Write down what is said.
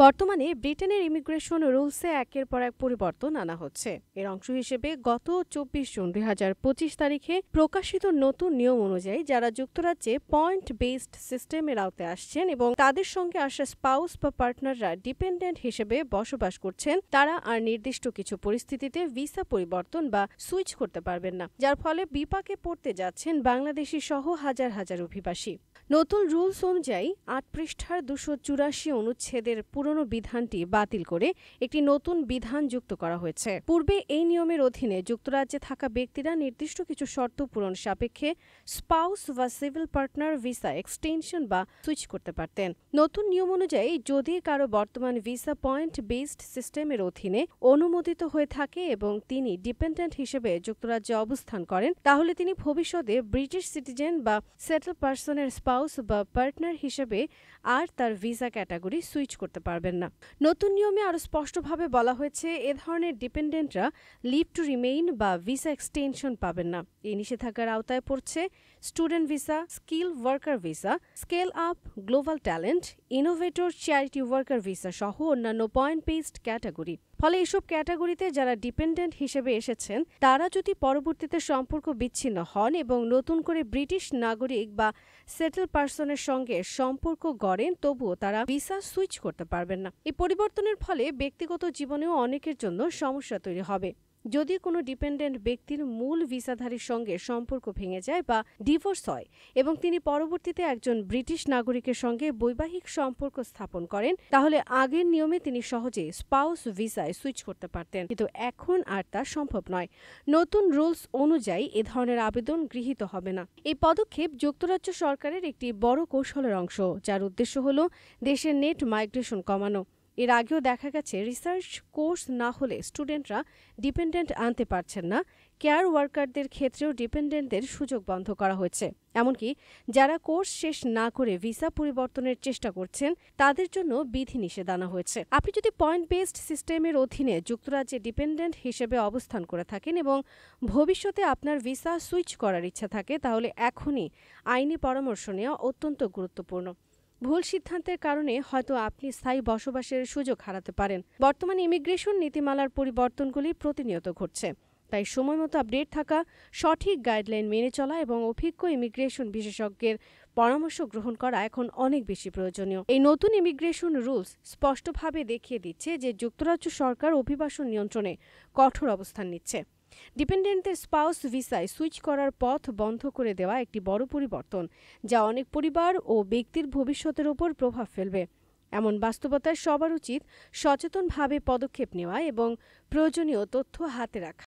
বর্তমানে ব্রিটেনের ইমিগ্রেশন রুলসে একের পর এক পরিবর্তন আনা হচ্ছে। এর অংশ হিসেবে গত ২৪ জুন ২০২৫ তারিখে প্রকাশিত নতুন নিয়ম অনুযায়ী যারা যুক্তরাজ্যে পয়েন্ট বেসড সিস্টেমের আওতায় আসছেন এবং তাদের সঙ্গে আসা স্পাউস বা পার্টনাররা ডিপেন্ডেন্ট হিসেবে বসবাস করছেন, তারা আর নির্দিষ্ট কিছু পরিস্থিতিতে ভিসা পরিবর্তন বা সুইচ করতে পারবেন না, যার ফলে বিপাকে পড়তে যাচ্ছেন বাংলাদেশি সহ হাজার হাজার অভিবাসী। নতুন রুলস অনুযায়ী ৮ পৃষ্ঠার ২৮৪ অনুচ্ছেদের পুরনো বিধানটি বাতিল করে একটি নতুন বিধান যুক্ত করা হয়েছে। পূর্বে এই নিয়মের অধীনে যুক্তরাজ্যে থাকা ব্যক্তিরা নির্দিষ্ট কিছু শর্ত পূরণ সাপেক্ষে স্পাউস বা সিভিল পার্টনার ভিসা এক্সটেনশন বা সুইচ করতে পারতেন। নতুন নিয়ম অনুযায়ী যদি কারো বর্তমান ভিসা পয়েন্ট বেসড সিস্টেমের অধীনে অনুমোদিত হয়ে থাকে এবং তিনি ডিপেন্ডেন্ট হিসেবে যুক্তরাজ্যে অবস্থান করেন, তাহলে তিনি ভবিষ্যতে ব্রিটিশ সিটিজেন বা সেটেল পার্সনের স্পাউস বা পার্টনার হিসেবে আর তার ভিসা ক্যাটাগরি সুইচ করতে পারবেন না। নতুন নিয়মে আরও স্পষ্টভাবে বলা হয়েছে, এ ধরনের ডিপেন্ডেন্টরা লিভ টু রিমেইন বা ভিসা এক্সটেনশন পাবেন না। এই নিষেধাজ্ঞার আওতায় পড়ছে student visa, skill worker visa, scale up, global talent, innovator, charity worker visa সহ অন্যান্য পয়েন্ট বেসড ক্যাটাগরি। ফলে এসব ক্যাটাগরিতে যারা ডিপেন্ডেন্ট হিসেবে এসেছেন, তারা যদি পরবর্তীতে সম্পর্ক বিচ্ছিন্ন হন এবং নতুন করে ব্রিটিশ নাগরিক বা সেটেল পার্সনের সঙ্গে সম্পর্ক গড়েন, তবুও তারা ভিসা সুইচ করতে পারবেন না। এই পরিবর্তনের ফলে ব্যক্তিগত জীবনেও অনেকের জন্য সমস্যা তৈরি হবে। যদি কোনো ডিপেন্ডেন্ট ব্যক্তির মূল ভিসাধারীর সঙ্গে সম্পর্ক ভেঙে যায় বা ডিভোর্স হয় এবং তিনি পরবর্তীতে একজন ব্রিটিশ নাগরিকের সঙ্গে বৈবাহিক সম্পর্ক স্থাপন করেন, তাহলে আগের নিয়মে তিনি সহজে স্পাউস ভিসায় সুইচ করতে পারতেন, কিন্তু এখন আর তা সম্ভব নয়। নতুন রুলস অনুযায়ী এ ধরনের আবেদন গৃহীত হবে না। এই পদক্ষেপ যুক্তরাজ্য সরকারের একটি বড় কৌশলের অংশ, যার উদ্দেশ্য হল দেশের নেট মাইগ্রেশন কমানো। এর আগেও দেখা গেছে, রিসার্চ কোর্স না হলে স্টুডেন্টরা ডিপেন্ডেন্ট আনতে পারছেন না। কেয়ার ওয়ার্কারদের ক্ষেত্রেও ডিপেন্ডেন্টদের সুযোগ বন্ধ করা হয়েছে। এমনকি যারা কোর্স শেষ না করে ভিসা পরিবর্তনের চেষ্টা করছেন, তাদের জন্য বিধিনিষেধ আনা হয়েছে। আপনি যদি পয়েন্ট বেসড সিস্টেমের অধীনে যুক্তরাজ্যে ডিপেন্ডেন্ট হিসেবে অবস্থান করে থাকেন এবং ভবিষ্যতে আপনার ভিসা সুইচ করার ইচ্ছা থাকে, তাহলে এখনই আইনি পরামর্শ নেওয়া অত্যন্ত গুরুত্বপূর্ণ। ভুল সিদ্ধান্তের কারণে হয়তো আপনি স্থায়ী বসবাসের সুযোগ হারাতে পারেন। বর্তমানে ইমিগ্রেশন নীতিমালার পরিবর্তনগুলি প্রতিনিয়ত ঘটছে, তাই সময়মতো আপডেট থাকা, সঠিক গাইডলাইন মেনে চলা এবং অভিজ্ঞ ইমিগ্রেশন বিশেষজ্ঞের পরামর্শ গ্রহণ করা এখন অনেক বেশি প্রয়োজনীয়। এই নতুন ইমিগ্রেশন রুলস স্পষ্টভাবে দেখিয়ে দিচ্ছে যে যুক্তরাজ্য সরকার অভিবাসন নিয়ন্ত্রণে কঠোর অবস্থান নিচ্ছে। ডিপেন্ডেন্টদের স্পাউস ভিসায় সুইচ করার পথ বন্ধ করে দেওয়া একটি বড় পরিবর্তন, যা অনেক পরিবার ও ব্যক্তির ভবিষ্যতের উপর প্রভাব ফেলবে। এমন বাস্তবতায় সবার উচিত সচেতনভাবে পদক্ষেপ নেওয়া এবং প্রয়োজনীয় তথ্য হাতে রাখা।